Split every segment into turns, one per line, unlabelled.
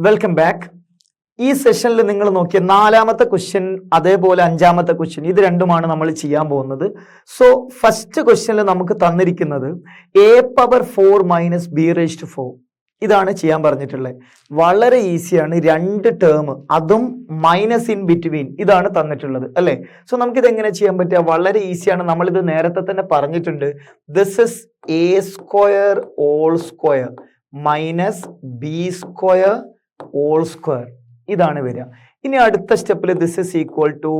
Welcome back. ഈ സെഷനിൽ നിങ്ങൾ നോക്കിയ നാലാമത്തെ ക്വസ്റ്റ്യൻ അതേപോലെ അഞ്ചാമത്തെ ക്വസ്റ്റ്യൻ ഇത് രണ്ടുമാണ് നമ്മൾ ചെയ്യാൻ പോകുന്നത്. സോ ഫസ്റ്റ് ക്വസ്റ്റ്യനിൽ നമുക്ക് തന്നിരിക്കുന്നത് a⁴ ഇതാണ് ചെയ്യാൻ പറഞ്ഞിട്ടുള്ളത്. വളരെ ഈസിയാണ്. രണ്ട് ടേം അതും മൈനസ് ഇൻ ബിറ്റ്വീൻ ഇതാണ് തന്നിട്ടുള്ളത് അല്ലേ. സോ നമുക്കിത് എങ്ങനെ ചെയ്യാൻ പറ്റുക? വളരെ ഈസിയാണ്. നമ്മളിത് നേരത്തെ തന്നെ പറഞ്ഞിട്ടുണ്ട്. This is a² minus b² whole square ഇതാണ് വരിക. ഇനി അടുത്ത സ്റ്റെപ്പിൽ this is equal to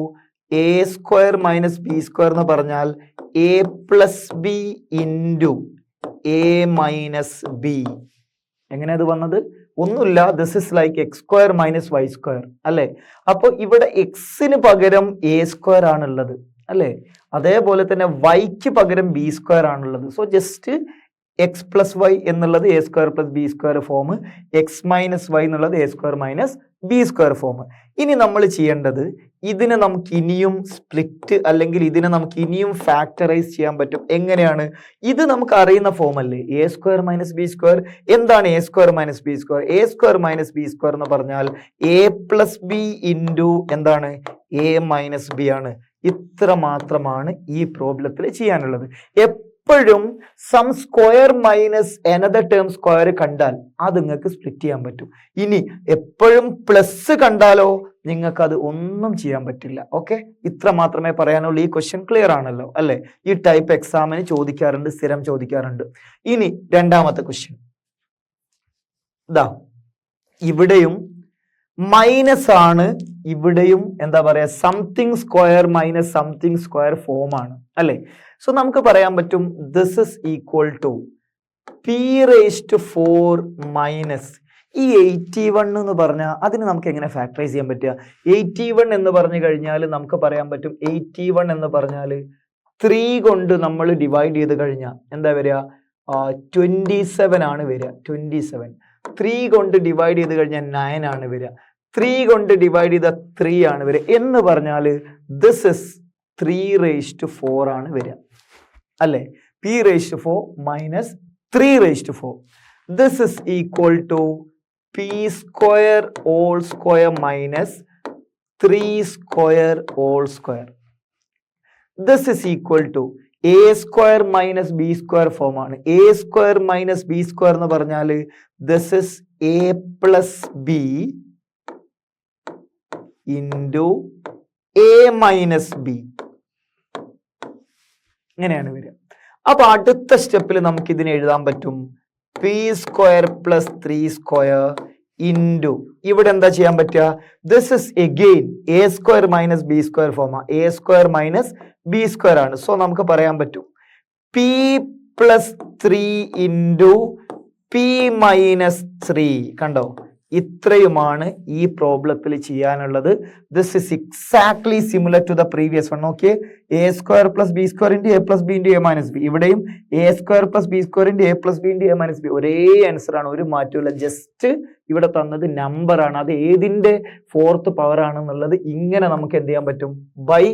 a² minus b² എന്ന് പറഞ്ഞാൽ a+b into a minus B. എങ്ങനെ അത് വന്നത്? ഒന്നുമില്ല, this is like x² minus y² അല്ലേ. അപ്പോൾ ഇവിടെ എക്സിന് പകരം a² ആണുള്ളത് അല്ലേ. അതേപോലെ തന്നെ വൈക്ക് പകരം b² ആണുള്ളത്. സോ ജസ്റ്റ് x+y എന്നുള്ളത് a² + b² form, x minus y എന്നുള്ളത് a² മൈനസ് b² ഫോം. ഇനി നമ്മൾ ചെയ്യേണ്ടത് ഇതിനെ നമുക്ക് ഇനിയും സ്പ്ലിറ്റ് അല്ലെങ്കിൽ ഇതിനെ നമുക്ക് ഇനിയും ഫാക്ടറൈസ് ചെയ്യാൻ പറ്റും. എങ്ങനെയാണ്? ഇത് നമുക്ക് അറിയുന്ന ഫോം അല്ലേ, a² മൈനസ് b². എന്താണ് a² minus b²? a² minus b² എന്ന് പറഞ്ഞാൽ a+b ഇൻറ്റു എന്താണ് a മൈനസ് ബി ആണ്. ഇത്ര മാത്രമാണ് ഈ പ്രോബ്ലത്തിൽ ചെയ്യാനുള്ളത്. എപ്പോഴും sum square minus another term square കണ്ടാൽ അത് നിങ്ങൾക്ക് സ്പ്ലിറ്റ് ചെയ്യാൻ പറ്റും. ഇനി എപ്പോഴും പ്ലസ് കണ്ടാലോ നിങ്ങൾക്ക് അത് ഒന്നും ചെയ്യാൻ പറ്റില്ല. ഓക്കെ, ഇത്ര മാത്രമേ പറയാനുള്ളൂ. ഈ ക്വസ്റ്റ്യൻ ക്ലിയർ ആണല്ലോ അല്ലെ. ഈ ടൈപ്പ് എക്സാമിന് ചോദിക്കാറുണ്ട്, സ്ഥിരം ചോദിക്കാറുണ്ട്. ഇനി രണ്ടാമത്തെ ക്വസ്റ്റ്യൻ ഇതാ. ഇവിടെയും മൈനസ് ആണ്, ഇവിടെയും എന്താ പറയാ something square minus something square form ആണ് അല്ലെ. സോ നമുക്ക് പറയാൻ പറ്റും this is equal to p⁴ minus ഈ 81 എന്ന് പറഞ്ഞാൽ അതിന് നമുക്ക് എങ്ങനെ ഫാക്ടറൈസ് ചെയ്യാൻ പറ്റുക? 81 എന്ന് പറഞ്ഞു കഴിഞ്ഞാൽ നമുക്ക് പറയാൻ പറ്റും 81 എന്ന് പറഞ്ഞാൽ 3 കൊണ്ട് നമ്മൾ ഡിവൈഡ് ചെയ്ത് കഴിഞ്ഞാൽ എന്താ വരിക? 27 ആണ് വരിക. 27 3 കൊണ്ട് ഡിവൈഡ് ചെയ്ത് കഴിഞ്ഞാൽ 9 ആണ് വരിക. 3 കൊണ്ട് ഡിവൈഡ് ചെയ്ത 3 ആണ് വരിക. എന്ന് പറഞ്ഞാൽ ദിസ് ഇസ് 3⁴ ആണ് വരിക അല്ലെ. p⁴ minus 3⁴. This is equal to p² whole square minus 3² whole square. This is equal to a² minus b² form ആണ്. a² മൈനസ് b² എന്ന് പറഞ്ഞാൽ this is a+b into a minus B. ഇങ്ങനെയാണ് വരിക. അപ്പൊ അടുത്ത സ്റ്റെപ്പിൽ നമുക്ക് ഇതിനെ എഴുതാൻ പറ്റും p² + 3² ഇൻറ്റു ഇവിടെ എന്താ ചെയ്യാൻ പറ്റുക? This is again a² minus b² form. a² minus b² ആണ്. സോ നമുക്ക് പറയാൻ പറ്റും p+3 ഇൻറ്റു p മൈനസ് 3. കണ്ടോ, ഇത്രയുമാണ് ഈ പ്രോബ്ലത്തിൽ ചെയ്യാനുള്ളത്. This is exactly similar to the previous one. Okay, a² + b² into a+b into a minus B. ഇവിടെയും a² + b² into a+b into a minus B. ഒരേ ആൻസർ ആണ്, ഒരു മാറ്റമില്ല. ജസ്റ്റ് ഇവിടെ തന്നത് നമ്പർ ആണ്, അത് ഏതിന്റെ 4th പവർ ആണെന്നുള്ളത് ഇങ്ങനെ നമുക്ക് എന്ത് ചെയ്യാൻ പറ്റും? ബൈ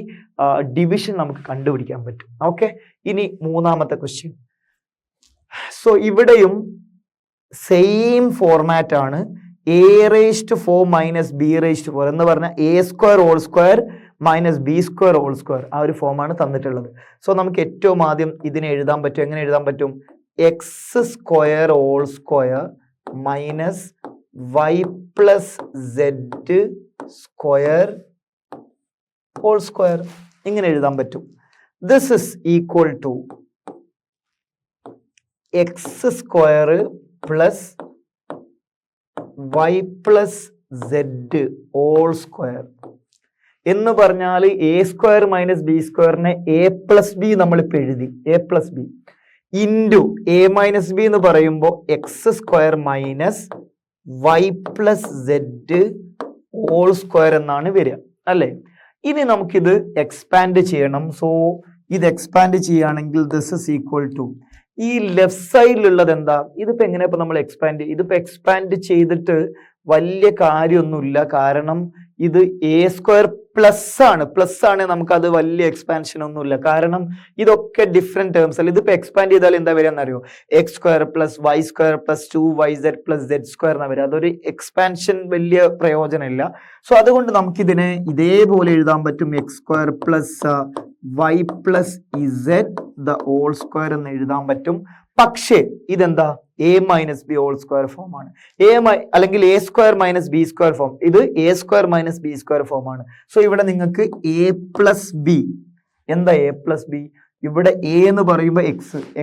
ഡിവിഷൻ നമുക്ക് കണ്ടുപിടിക്കാൻ പറ്റും. ഓക്കെ, ഇനി മൂന്നാമത്തെ ക്വസ്റ്റ്യൻ. സോ ഇവിടെയും സെയിം ഫോർമാറ്റ് ആണ്. a⁴ മൈനസ് b⁴ എന്ന് പറഞ്ഞാൽ a² whole square minus b² whole square ആ ഒരു ഫോമാണ് തന്നിട്ടുള്ളത്. സോ നമുക്ക് ഏറ്റവും ആദ്യം ഇതിനെ എഴുതാൻ പറ്റും. എങ്ങനെ എഴുതാൻ പറ്റും? x² whole square minus y+z² whole square. ഇങ്ങനെ എഴുതാൻ പറ്റും. This is equal to x² plus y+z whole square എന്ന് പറഞ്ഞാൽ a² മൈനസ് b²നെ a+b നമ്മളിപ്പോൾ എഴുതി. a+b into a minus B എന്ന് പറയുമ്പോൾ x² minus y+z whole square എന്നാണ് വരിക അല്ലെ. ഇനി നമുക്കിത് എക്സ്പാൻഡ് ചെയ്യണം. സോ ഇത് എക്സ്പാൻഡ് ചെയ്യുകയാണെങ്കിൽ ദിസ് ഇസ് ഈക്വൽ ടു ഈ ലെഫ്റ്റ് സൈഡിലുള്ളത് എന്താ? ഇതിപ്പോ എങ്ങനെ ഇപ്പൊ നമ്മൾ എക്സ്പാൻഡ് ചെയ്തിട്ട് വലിയ കാര്യമൊന്നുമില്ല. കാരണം ഇത് എ സ്ക്വയർ പ്ലസ് ആണ് നമുക്കത് വലിയ എക്സ്പാൻഷൻ ഒന്നുമില്ല. കാരണം ഇതൊക്കെ ഡിഫറെന്റ് ടേംസ് അല്ല. ഇതിപ്പോ എക്സ്പാൻഡ് ചെയ്താൽ എന്താ വരിക എന്നറിയോ? X square plus Y square plus 2yz plus z square എന്നാ വരിക. അതൊരു എക്സ്പാൻഷൻ വലിയ പ്രയോജനമില്ല. സോ അതുകൊണ്ട് നമുക്കിതിനെ ഇതേപോലെ എഴുതാൻ പറ്റും. X square plus Y plus z the whole square എന്ന് എഴുതാൻ പറ്റും. പക്ഷേ ഇതെന്താ? A minus b whole square form ആണ്. അല്ലെങ്കിൽ a square minus B square form. ഇത് a square minus B square form ആണ്. സോ ഇവിടെ നിങ്ങൾക്ക് എ പ്ലസ് ബി, എന്താ എ പ്ലസ് ബി? ഇവിടെ എ എന്ന് പറയുമ്പോൾ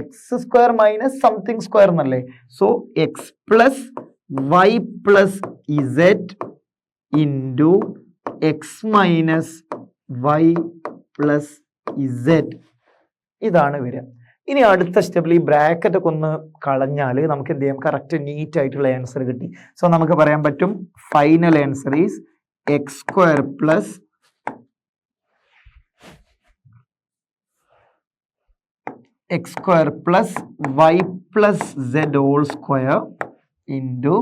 x square minus something square എന്നല്ലേ? So x plus Y plus z into x minus Y plus Z, ഇതാണ് വരിക. ഇനി അടുത്ത സ്റ്റെപ്പിൽ ഈ ബ്രാക്കറ്റ് ഒക്കെ ഒന്ന് കളഞ്ഞാൽ നമുക്ക് എന്ത് ചെയ്യാം? കറക്റ്റ് നീറ്റ് ആയിട്ടുള്ള ആൻസർ കിട്ടി. സോ നമുക്ക് പറയാൻ പറ്റും final answer is X square plus Y plus Z whole square into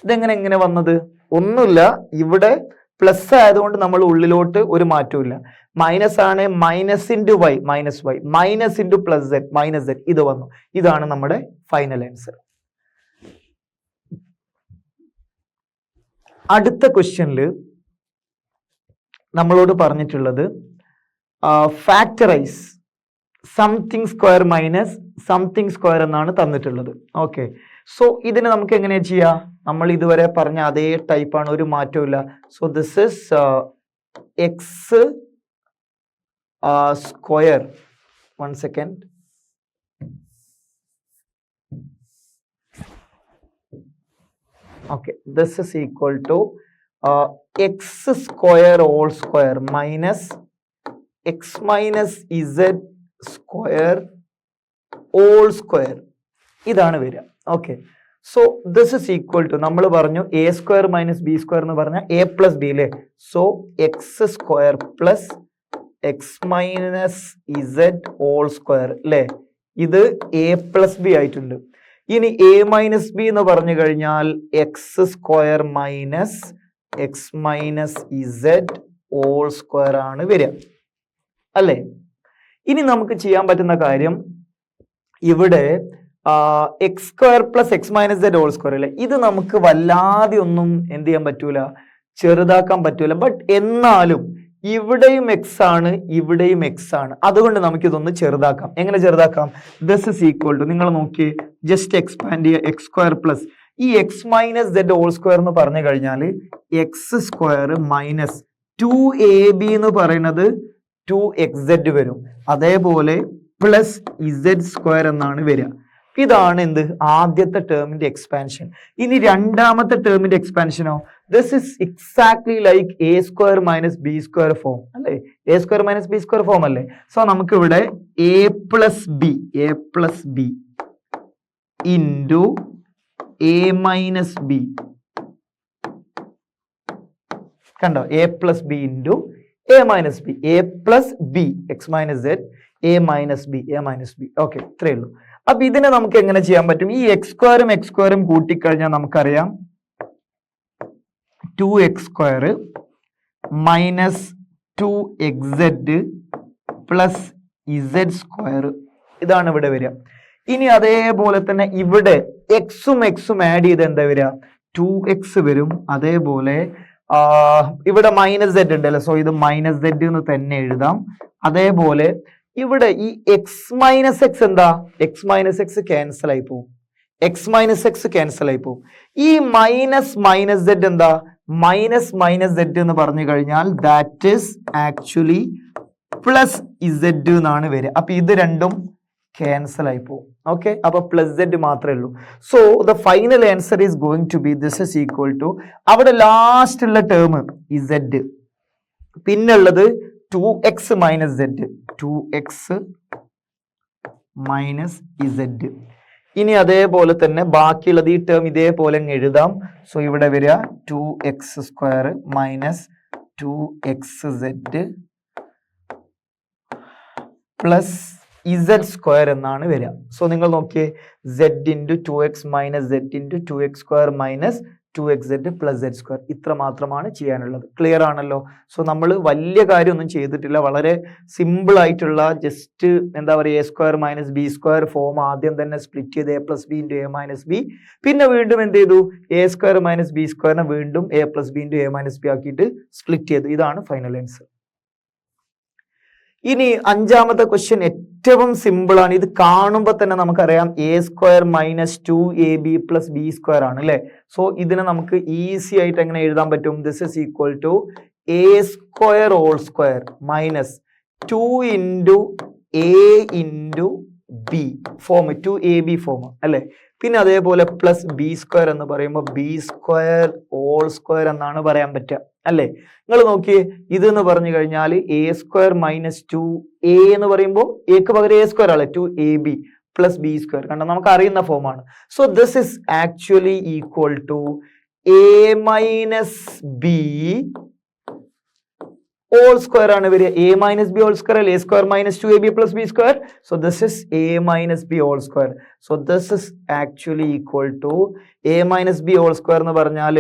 ഇതെങ്ങനെ വന്നത്? ഒന്നുമില്ല, ഇവിടെ പ്ലസ് ആയതുകൊണ്ട് നമ്മൾ ഉള്ളിലോട്ട് ഒരു മാറ്റവും ഇല്ല. മൈനസ് ആണ്, minus into Y minus Y, minus into plus Z minus Z, ഇത് വന്നു. ഇതാണ് നമ്മുടെ ഫൈനൽ ആൻസർ. അടുത്ത ക്വസ്റ്റ്യനിൽ നമ്മളോട് പറഞ്ഞിട്ടുള്ളത് factorise something square minus something square എന്നാണ് തന്നിട്ടുള്ളത്. ഓക്കെ, സോ ഇതിനെ നമുക്ക് എങ്ങനെയാ ചെയ്യാം? നമ്മൾ ഇതുവരെ പറഞ്ഞ അതേ ടൈപ്പാണ്, ഒരു മാറ്റവും ഇല്ല. So this is X square, 1 second. Okay, this is equal to x square whole square minus x minus z square whole square, ഇതാണ് വരിക. Okay, so this is equal to നമ്മൾ പറഞ്ഞു A square minus B square എന്ന് പറഞ്ഞാൽ A plus B അല്ലേ? So X square plus X minus Z whole square അല്ലേ? ഇത് A plus B ആയിട്ടുണ്ട്. ഇനി എ മൈനസ് ബി എന്ന് പറഞ്ഞു കഴിഞ്ഞാൽ X square minus X minus Z whole square ആണ് വരിക അല്ലേ? ഇനി നമുക്ക് ചെയ്യാൻ പറ്റുന്ന കാര്യം, ഇവിടെ X square plus X minus Z whole square അല്ലേ? ഇത് നമുക്ക് വല്ലാതെ ഒന്നും എന്ത് ചെയ്യാൻ പറ്റൂല, ചെറുതാക്കാൻ പറ്റൂല. ബട്ട് എന്നാലും ഇവിടെയും എക്സ് ആണ്, ഇവിടെയും എക്സ് ആണ്. അതുകൊണ്ട് നമുക്ക് ഇതൊന്ന് ചെറുതാക്കാം. എങ്ങനെ ചെറുതാക്കാം? ദിസ് ഇസ് ഈക്വൽ ടു, നിങ്ങൾ നോക്കി ജസ്റ്റ് എക്സ്പാൻഡ് ചെയ്യുക. എക്സ് സ്ക്വയർ പ്ലസ് ഈ X minus Z whole square എന്ന് പറഞ്ഞു കഴിഞ്ഞാൽ എക്സ് സ്ക്വയർ മൈനസ് 2ab എന്ന് പറയുന്നത് 2xz വരും. അതേപോലെ പ്ലസ് ഇസെഡ് സ്ക്വയർ എന്നാണ് വരിക. ഇതാണ് എന്ത്? ആദ്യത്തെ ടേമിന്റെ എക്സ്പാൻഷൻ. ഇനി രണ്ടാമത്തെ ടേമിന്റെ എക്സ്പാൻഷനോ? This is exactly like a square minus B square form അല്ലേ? A square minus B square form അല്ലേ? സോ നമുക്ക് ഇവിടെ a plus b into a minus b, കണ്ടോ? A plus b into a minus b, a plus b x minus z, a minus b. Okay, ഇത്രയേ ഉള്ളൂ. അപ്പൊ ഇതിനെ നമുക്ക് എങ്ങനെ ചെയ്യാൻ പറ്റും? ഈ എക്സ് സ്ക്വയറും കൂട്ടിക്കഴിഞ്ഞാൽ നമുക്കറിയാം 2x square minus 2xz plus Z square, ഇതാണ് ഇവിടെ വരിക. ഇനി അതേപോലെ തന്നെ ഇവിടെ എക്സും ആഡ് ചെയ്ത് എന്താ വരിക? 2x വരും. അതേപോലെ ഇവിടെ മൈനസ് സെഡ് ഉണ്ടല്ലോ, സോ ഇത് മൈനസ് സെഡ് എന്ന് തന്നെ എഴുതാം. അതേപോലെ ഇവിടെ ഈ എക്സ് മൈനസ് എക്സ് എന്താ? എക്സ് മൈനസ് എക്സ് ക്യാൻസൽ ആയി പോകും. ഈ മൈനസ് സെഡ് എന്താ? മൈനസ് സെഡ് എന്ന് പറഞ്ഞു കഴിഞ്ഞാൽ that is actually plus Z എന്നാണ് വരിക. അപ്പൊ ഇത് രണ്ടും ക്യാൻസൽ ആയി പോകും. ഓക്കെ, അപ്പൊ പ്ലസ് സെഡ് മാത്രമേ ഉള്ളൂ. So the final answer is going to be this is equal to, അവിടെ ലാസ്റ്റ് ഉള്ള ടേം ഇസെഡ്, പിന്നുള്ളത് 2x minus Z, 2x minus Z. ഇനി അതേപോലെ തന്നെ ബാക്കിയുള്ളത് ഈ ടേം ഇതേപോലെ എഴുതാം. സോ ഇവിടെ വരിക 2x square minus 2xz plus Z square എന്നാണ് വരിക. സോ നിങ്ങൾ നോക്കിയേ, z into 2x minus z into 2x square minus 2xz plus z square. ഇത്ര മാത്രമാണ് ചെയ്യാനുള്ളത്. ക്ലിയർ ആണല്ലോ? സോ നമ്മൾ വലിയ കാര്യമൊന്നും ചെയ്തിട്ടില്ല, വളരെ സിമ്പിൾ ആയിട്ടുള്ള ജസ്റ്റ് എന്താ പറയുക, a square minus b square form ആദ്യം തന്നെ സ്പ്ലിറ്റ് ചെയ്ത് a plus b into a minus B, പിന്നെ വീണ്ടും എന്ത് ചെയ്തു, a സ്ക്വയർ മൈനസ് b സ്ക്വയറിനെ വീണ്ടും a plus b into a minus B ആക്കിയിട്ട് സ്പ്ലിറ്റ് ചെയ്തു. ഇതാണ് ഫൈനൽ ആൻസർ. ഇനി അഞ്ചാമത്തെ ക്വസ്റ്റ്യൻ ഏറ്റവും സിമ്പിൾ ആണ്. ഇത് കാണുമ്പോൾ തന്നെ നമുക്കറിയാം a square minus 2ab plus b square ആണ് അല്ലെ. സോ ഇതിനെ നമുക്ക് ഈസി ആയിട്ട് എങ്ങനെ എഴുതാൻ പറ്റും? This is equal to a square whole square minus 2 into a into B form, 2ab form അല്ലെ. പിന്നെ അതേപോലെ പ്ലസ് ബി സ്ക്വയർ എന്ന് പറയുമ്പോൾ ബി സ്ക്വയർ ഹോൾ സ്ക്വയർ എന്നാണ് പറയാൻ പറ്റുക അല്ലേ. നിങ്ങൾ നോക്കിയേ, ഇത് എന്ന് പറഞ്ഞു കഴിഞ്ഞാൽ a സ്ക്വയർ മൈനസ് 2a എന്ന് പറയുമ്പോൾ എക്ക് പകരം a സ്ക്വയർ ആണ്, 2ab പ്ലസ് ബി സ്ക്വയർ. കണ്ടോ, നമുക്ക് അറിയുന്ന ഫോമാണ്. So this is actually equal to a minus b whole square ആണ് വരിക. a minus b whole square അല്ലെ, a square minus 2ab plus b square. So this is a minus b whole square. So this is actually equal to a minus b whole square എന്ന് പറഞ്ഞാൽ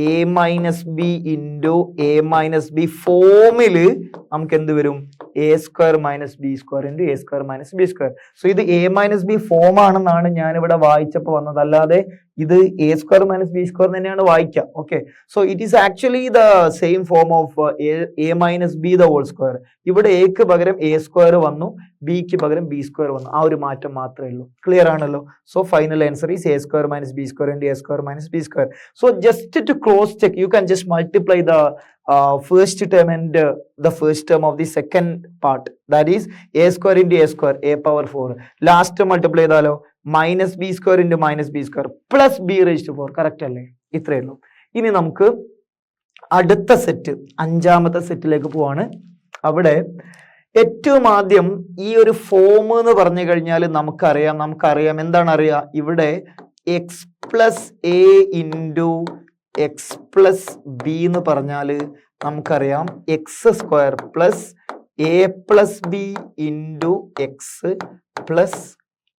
a minus b into a minus b ഫോമില് നമുക്ക് എന്ത് വരും? a square minus B square into a square minus B square. So ഇത് a minus B form ആണെന്നാണ് ഞാനിവിടെ വായിച്ചപ്പോൾ വന്നത്, അല്ലാതെ ഇത് a square minus B square തന്നെയാണ് വായിക്കുക. Okay, so it is actually the same form of a minus B the whole square. ഇവിടെ എക്ക് പകരം a സ്ക്വയർ വന്നു, ബിക്ക് പകരം ബി സ്ക്വയർ വന്നു. ആ ഒരു മാറ്റം മാത്രമേ ഉള്ളൂ. ക്ലിയർ ആണല്ലോ? So final answer is a square minus B square into a square minus B square. So just to cross check, you can just multiply the first term and the first term of the second part, that is a square into a square, a power 4. last multiply ചെയ്താലോ, minus B square into minus B square plus B raise to 4. Correct അല്ലേ? ഇത്രയേ ഉള്ളൂ. ഇനി നമുക്ക് അടുത്ത set, അഞ്ചാമത്തെ സെറ്റിലേക്ക് പോവാണ്. അവിടെ ഏറ്റവും ആദ്യം ഈ ഒരു ഫോം എന്ന് പറഞ്ഞു കഴിഞ്ഞാൽ നമുക്കറിയാം എന്താണ് അറിയാം, ഇവിടെ X plus A into X plus B എന്ന് പറഞ്ഞാൽ നമുക്കറിയാം X square plus A plus b into X plus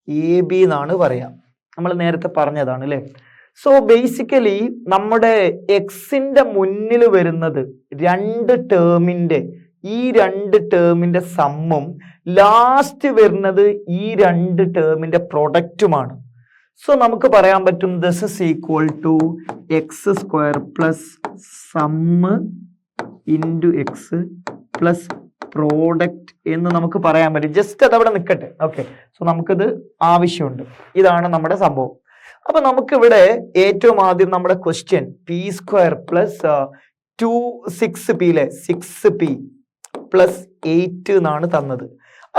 A B എന്നാണ് പറയാം. നമ്മൾ നേരത്തെ പറഞ്ഞതാണ് അല്ലേ. സോ ബേസിക്കലി നമ്മുടെ എക്സിന്റെ മുന്നിൽ വരുന്നത് ഈ രണ്ട് ടേമിന്റെ സമ്മും ലാസ്റ്റ് വരുന്നത് ഈ രണ്ട് ടേമിന്റെ പ്രൊഡക്റ്റുമാണ്. സോ നമുക്ക് പറയാൻ പറ്റും this is equal to X square plus sum into X plus product എന്ന് നമുക്ക് പറയാൻ പറ്റും. ജസ്റ്റ് അതവിടെ നിൽക്കട്ടെ. ഓക്കെ, സോ നമുക്കിത് ആവശ്യമുണ്ട്. ഇതാണ് നമ്മുടെ സംഭവം. അപ്പൊ നമുക്കിവിടെ ഏറ്റവും ആദ്യം നമ്മുടെ question P square plus 6p അല്ലെ, 6p പ്ലസ് 8 എന്നാണ് തന്നത്.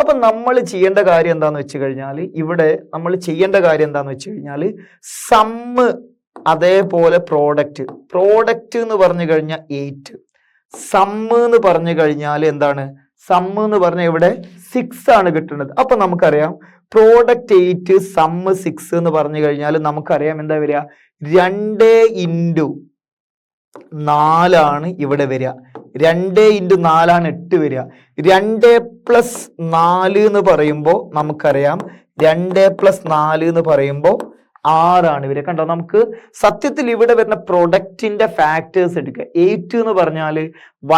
അപ്പൊ നമ്മൾ ചെയ്യേണ്ട കാര്യം എന്താന്ന് വെച്ച് കഴിഞ്ഞാൽ, സമ്മ് അതേപോലെ പ്രോഡക്റ്റ് എന്ന് പറഞ്ഞു കഴിഞ്ഞാൽ 8, സമ്മ് എന്ന് പറഞ്ഞു കഴിഞ്ഞാൽ എന്താണ്, സമ്മ് എന്ന് പറഞ്ഞാൽ ഇവിടെ 6 ആണ് കിട്ടുന്നത്. അപ്പൊ നമുക്കറിയാം പ്രോഡക്റ്റ് 8 സമ്മ് 6 എന്ന് പറഞ്ഞു കഴിഞ്ഞാൽ നമുക്കറിയാം എന്താ വരിക, 2 ഇൻറ്റു 4 ആണ് ഇവിടെ വരിക. 2 ഇൻറ്റു 4 ആണ് 8 വരിക. 2 പ്ലസ് 4 എന്ന് പറയുമ്പോൾ നമുക്കറിയാം 2 പ്ലസ് 4 എന്ന് പറയുമ്പോൾ 6 ആണ് വരിക. കണ്ടോ, നമുക്ക് സത്യത്തിൽ ഇവിടെ വരുന്ന പ്രൊഡക്റ്റിന്റെ ഫാക്ടേഴ്സ് എടുക്കുക. 8 എന്ന് പറഞ്ഞാൽ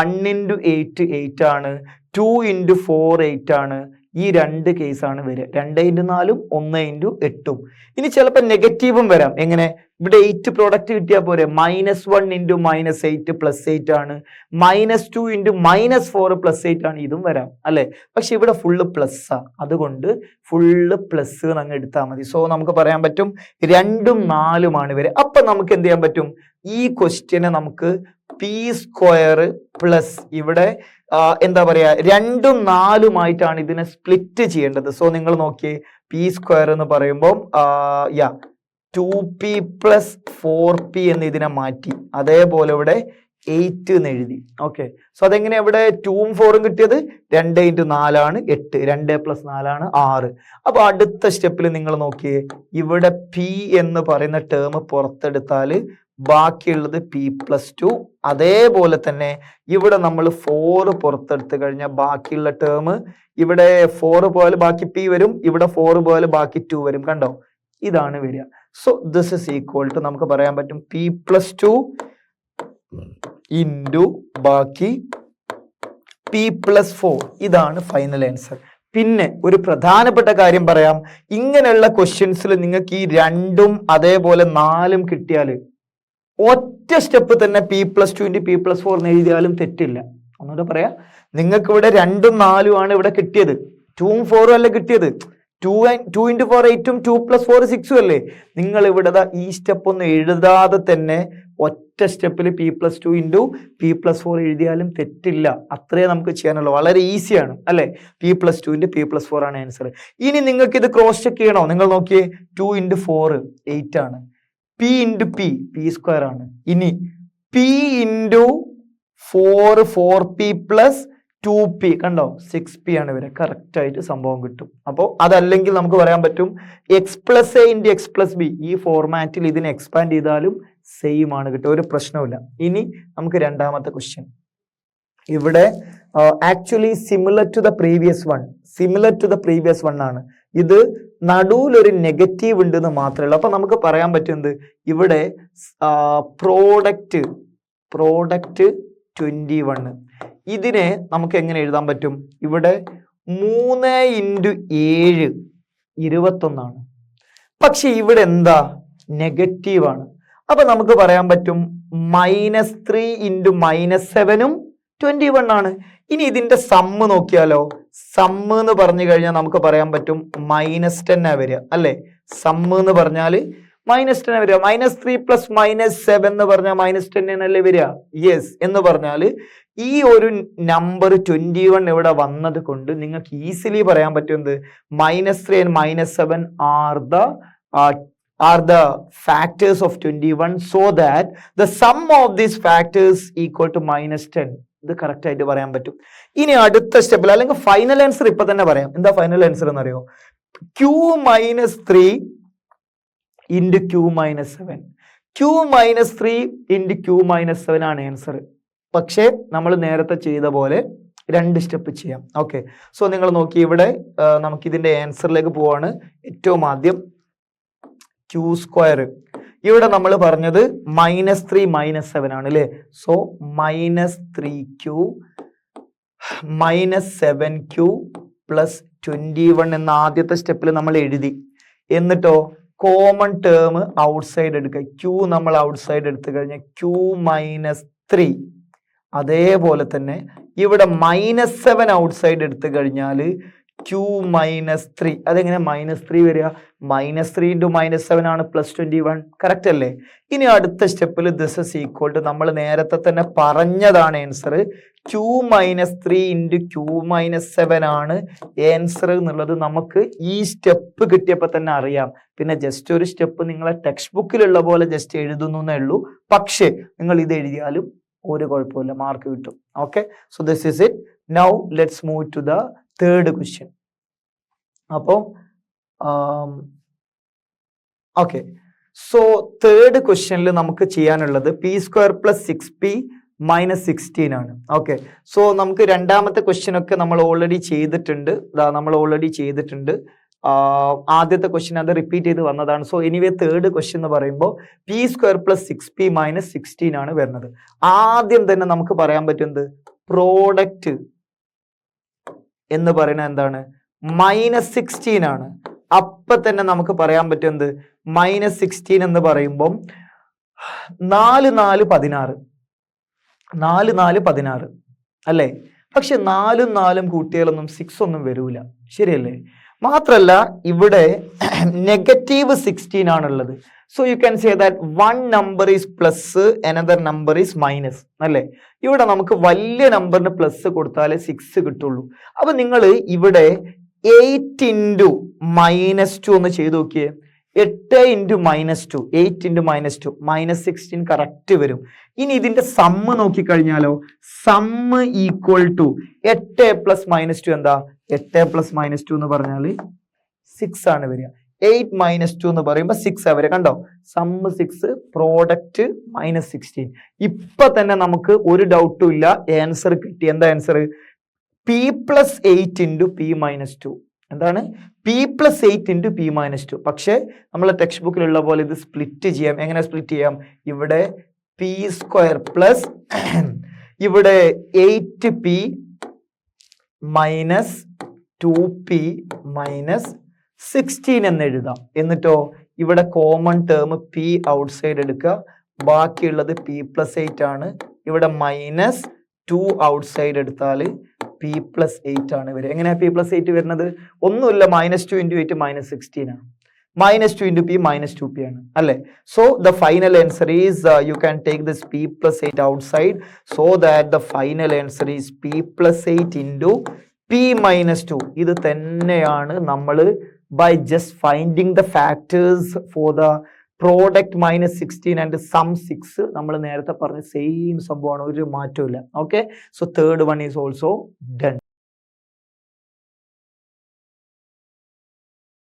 1 ഇൻറ്റു 8 8 ആണ്, 2 ഇൻറ്റു 4 8 ആണ്. ഈ രണ്ട് കേസാണ് വരിക, 2 ഇൻറ്റു 4ഉം 1 ഇൻറ്റു 8ഉം. ഇനി ചിലപ്പോൾ നെഗറ്റീവും വരാം. എങ്ങനെ, ഇവിടെ 8 പ്രോഡക്റ്റ് കിട്ടിയാൽ പോരെ, -1 ഇൻറ്റു -8 പ്ലസ് 8 ആണ്, -2 ഇൻറ്റു -4 പ്ലസ് 8 ആണ്. ഇതും വരാം അല്ലെ. പക്ഷെ ഇവിടെ ഫുള്ള് പ്ലസ്സാ, അതുകൊണ്ട് ഫുള്ള് പ്ലസ് അങ്ങ് എടുത്താൽ മതി. സോ നമുക്ക് പറയാൻ പറ്റും 2ഉം 4ഉം ആണ് വരിക. അപ്പൊ നമുക്ക് എന്ത് ചെയ്യാൻ പറ്റും, ഈ ക്വസ്റ്റ്യനെ നമുക്ക് പി സ്ക്വയർ പ്ലസ് ഇവിടെ എന്താ പറയാ 2ഉം 4ഉമായിട്ടാണ് ഇതിനെ സ്പ്ലിറ്റ് ചെയ്യേണ്ടത്. സോ നിങ്ങൾ നോക്കിയേ, പി സ്ക്വയർ എന്ന് പറയുമ്പോൾ 2p പ്ലസ് 4p എന്ന് ഇതിനെ മാറ്റി, അതേപോലെ ഇവിടെ 8 എന്ന് എഴുതി. ഓക്കെ, സോ അതെങ്ങനെയാ ഇവിടെ 2ഉം 4ഉം കിട്ടിയത്, 2 ഇൻറ്റു 4 ആണ് 8, 2 പ്ലസ് 4 ആണ് 6. അപ്പൊ അടുത്ത സ്റ്റെപ്പിൽ നിങ്ങൾ നോക്കിയേ, ഇവിടെ p എന്ന് പറയുന്ന ടേം പുറത്തെടുത്താൽ ബാക്കിയുള്ളത് P+2. അതേപോലെ തന്നെ ഇവിടെ നമ്മൾ 4 പുറത്തെടുത്ത് കഴിഞ്ഞാൽ ബാക്കിയുള്ള ടേം ഇവിടെ 4 പോയാൽ ബാക്കി P വരും, ഇവിടെ 4 പോയാൽ ബാക്കി 2 വരും. കണ്ടോ, ഇതാണ് വരിക. So this is equal to നമുക്ക് പറയാൻ പറ്റും P+2 ഇൻറ്റു ബാക്കി P+4. ഇതാണ് ഫൈനൽ ആൻസർ. പിന്നെ ഒരു പ്രധാനപ്പെട്ട കാര്യം പറയാം, ഇങ്ങനെയുള്ള ക്വസ്റ്റ്യൻസിൽ നിങ്ങൾക്ക് ഈ 2ഉം അതേപോലെ 4ഉം കിട്ടിയാൽ ഒറ്റ സ്റ്റെപ്പ് തന്നെ P+2 ഇൻറ്റു P+4 എന്ന് എഴുതിയാലും തെറ്റില്ല. ഒന്നുകൂടെ പറയാം, നിങ്ങൾക്ക് ഇവിടെ 2ഉം 4ഉം ആണ് ഇവിടെ കിട്ടിയത്, 2ഉം 4ഉം അല്ല കിട്ടിയത്. 2 ഇൻറ്റു 4 8ഉം 2 + 4 6ഉം അല്ലേ. നിങ്ങൾ ഇവിടെ ഈ സ്റ്റെപ്പ് ഒന്നും എഴുതാതെ തന്നെ ഒറ്റ സ്റ്റെപ്പിൽ P+2 ഇൻറ്റു P+4 എഴുതിയാലും തെറ്റില്ല. അത്രേ നമുക്ക് ചെയ്യാനുള്ളൂ, വളരെ ഈസിയാണ് അല്ലേ. P+2 ഇൻറ്റു P+4 ആണ് ആൻസർ. ഇനി നിങ്ങൾക്ക് ഇത് ക്രോസ് ചെക്ക് ചെയ്യണോ? നിങ്ങൾ നോക്കിയേ, 2 ഇൻറ്റു 4 8 ആണ്. P ഇൻറ്റു P² ആണ്. ഇനി P ഇൻറ്റു 4 4P + 2P, കണ്ടോ 6P ആണ് വരെ. കറക്റ്റ് ആയിട്ട് സംഭവം കിട്ടും. അപ്പോൾ അതല്ലെങ്കിൽ നമുക്ക് പറയാൻ പറ്റും X+A ഇൻറ്റു X+B. ഈ ഫോർമാറ്റിൽ ഇതിനെ എക്സ്പാൻഡ് ചെയ്താലും സെയിം ആണ് കിട്ടും, ഒരു പ്രശ്നവുമില്ല. ഇനി നമുക്ക് രണ്ടാമത്തെ ക്വസ്റ്റ്യൻ. ഇവിടെ actually similar to the previous one ആണ്. ഇത് നടുവിൽ ഒരു നെഗറ്റീവ് ഉണ്ടെന്ന് മാത്രമേ ഉള്ളൂ. അപ്പൊ നമുക്ക് പറയാൻ പറ്റുന്നത് ഇവിടെ പ്രോഡക്റ്റ് 21. ഇതിനെ നമുക്ക് എങ്ങനെ എഴുതാൻ പറ്റും? ഇവിടെ 3 ഇൻറ്റു 7 21 ആണ്. പക്ഷെ ഇവിടെ എന്താ, നെഗറ്റീവ് ആണ്. അപ്പൊ നമുക്ക് പറയാൻ പറ്റും -3 ഇൻറ്റു -7ഉം 21 ആണ്. ഇനി ഇതിന്റെ സമ്മ് നോക്കിയാലോ, സമ്മ് എന്ന് പറഞ്ഞു കഴിഞ്ഞാൽ നമുക്ക് പറയാൻ പറ്റും -10 വരിക അല്ലെ. സമ്മ് എന്ന് പറഞ്ഞാൽ -10 വരിക. -3 + -7 എന്ന് പറഞ്ഞാൽ -10 അല്ലേ വരിക. യെസ്, എന്ന് പറഞ്ഞാൽ ഈ ഒരു നമ്പർ 21 ഇവിടെ വന്നത് കൊണ്ട് നിങ്ങൾക്ക് ഈസിലി പറയാൻ പറ്റുന്നത് -3 and -7 are the factors of 21, so that the sum of these factors equal to -10. ഇത് കറക്റ്റ് ആയിട്ട് പറയാൻ പറ്റും. ഇനി അടുത്ത സ്റ്റെപ്പിൽ അല്ലെങ്കിൽ ഫൈനൽ ആൻസർ ഇപ്പൊ തന്നെ പറയാം. എന്താ ഫൈനൽ ആൻസർ എന്നറിയോ? Q-3 into Q-7. Q-3 into Q-7 ആണ് ആൻസർ. പക്ഷേ നമ്മൾ നേരത്തെ ചെയ്ത പോലെ 2 സ്റ്റെപ്പ് ചെയ്യാം. ഓക്കെ, സോ നിങ്ങൾ നോക്കി ഇവിടെ നമുക്ക് ഇതിന്റെ ആൻസറിലേക്ക് പോവാണ്. ഏറ്റവും ആദ്യം Q². ഇവിടെ നമ്മൾ പറഞ്ഞത് -3 -7 ആണ് അല്ലേ. സോ -3Q -7Q + 21 എന്ന ആദ്യത്തെ സ്റ്റെപ്പിൽ നമ്മൾ എഴുതി. എന്നിട്ടോ കോമൺ ടേം ഔട്ട്സൈഡ് എടുക്കുക. Q നമ്മൾ ഔട്ട്സൈഡ് എടുത്തു കഴിഞ്ഞാൽ Q-3. അതേപോലെ തന്നെ ഇവിടെ -7 ഔട്ട്സൈഡ് എടുത്തു കഴിഞ്ഞാൽ Q-3. അതെങ്ങനെ -3 വരിക? -3 ഇൻറ്റു -7 ആണ് +21. കറക്റ്റ് അല്ലേ? ഇനി അടുത്ത സ്റ്റെപ്പിൽ ദിസ് ഇസ് ഈക്വൽ ടു നമ്മൾ നേരത്തെ തന്നെ പറഞ്ഞതാണ് ആൻസർ. Q-3 ഇൻറ്റു Q-7 ആണ് ആൻസർ എന്നുള്ളത് നമുക്ക് ഈ സ്റ്റെപ്പ് കിട്ടിയപ്പോൾ തന്നെ അറിയാം. പിന്നെ ജസ്റ്റ് ഒരു സ്റ്റെപ്പ് നിങ്ങളെ ടെക്സ്റ്റ് ബുക്കിലുള്ള പോലെ ജസ്റ്റ് എഴുതുന്നു എന്നേ ഉള്ളൂ. പക്ഷേ നിങ്ങൾ ഇത് എഴുതിയാലും ഒരു കുഴപ്പമില്ല, മാർക്ക് കിട്ടും. Okay, so this is it. Now let's move to the third question. അപ്പോൾ ഓക്കെ, സോ തേർഡ് ക്വസ്റ്റ്യനിൽ നമുക്ക് ചെയ്യാനുള്ളത് P² + 6P - 16 ആണ്. ഓക്കെ, സോ നമുക്ക് രണ്ടാമത്തെ ക്വസ്റ്റ്യൻ ഒക്കെ നമ്മൾ ഓൾറെഡി ചെയ്തിട്ടുണ്ട്. ആദ്യത്തെ ക്വസ്റ്റ്യൻ അത് റിപ്പീറ്റ് ചെയ്ത് വന്നതാണ്. സോ എനിവേ തേർഡ് ക്വസ്റ്റ്യൻ എന്ന് പറയുമ്പോൾ P² + 6P - 16 ആണ് വരുന്നത്. ആദ്യം തന്നെ നമുക്ക് പറയാൻ പറ്റുന്നത് പ്രോഡക്റ്റ് എന്ന് പറയുന്നത് എന്താണ്? -16 ആണ്. അപ്പൊ തന്നെ നമുക്ക് പറയാൻ പറ്റുന്നത് -16 എന്ന് പറയുമ്പം 4 4 16 4 4 16 അല്ലേ. പക്ഷെ 4ഉം 4ഉം കൂട്ടിയാലൊന്നും 6 ഒന്നും വരൂല, ശരിയല്ലേ? മാത്രല്ല ഇവിടെ -16 ആണുള്ളത്. So you can say that one number is plus, another number is minus അല്ലേ. ഇവിടെ നമുക്ക് വലിയ നമ്പറിന് പ്ലസ് കൊടുത്താലേ 6 കിട്ടുള്ളൂ. അപ്പൊ നിങ്ങൾ ഇവിടെ 8 ഇൻറ്റു -2 ഒന്ന് ചെയ്ത് നോക്കിയേ. 8 ഇൻറ്റു -2, 8 ഇൻറ്റു -2 -16 കറക്റ്റ് വരും. ഇനി ഇതിന്റെ സമ്മ് നോക്കിക്കഴിഞ്ഞാലോ, സമ്മ് ഈക്വൽ ടു 8 + -2 എന്താ? 8 + -2 എന്ന് പറഞ്ഞാൽ 6 ആണ് വരിക. 8 മൈനസ് 2 എന്ന് പറയുമ്പോൾ 6 വരെ കണ്ടോ, സമ്മ് 6 പ്രോഡക്റ്റ് -16. ഇപ്പൊ തന്നെ നമുക്ക് ഒരു ഡൗട്ടും ഇല്ല, ആൻസർ കിട്ടി. എന്താ ആൻസർ? P+8 into P-2. എന്താണ്? P+8 into P-2. പക്ഷെ നമ്മളെ ടെക്സ്റ്റ് ബുക്കിലുള്ള പോലെ ഇത് സ്പ്ലിറ്റ് ചെയ്യാം. എങ്ങനെ സ്പ്ലിറ്റ് ചെയ്യാം? ഇവിടെ P² പ്ലസ് ഇവിടെ 8P മൈനസ് 2P മൈനസ് 16 എന്ന് എഴുതാം. എന്നിട്ടോ ഇവിടെ കോമൺ ടേം P ഔട്ട്സൈഡ് എടുക്കുക, ബാക്കിയുള്ളത് P+8 ആണ്. ഇവിടെ -2 ഔട്ട്സൈഡ് എടുത്താൽ P+8 ആണ് വരിക. എങ്ങനെയാ P+8 വരുന്നത്? ഒന്നുമില്ല, -2 ഇൻറ്റു 8 -16 ആണ്. -2 ഇൻറ്റു P -2P ആണ് അല്ലേ? So the final answer is you can take this P+8 outside, so that the final answer is P+8 into P-2. ഇത് തന്നെയാണ് നമ്മൾ by just finding the factors for the product -16 and sum 6 നമ്മൾ നേരത്തെ പറഞ്ഞ same സംഭവമാണ്, ഒരു മാറ്റവും ഇല്ല. Okay, so third one is also done.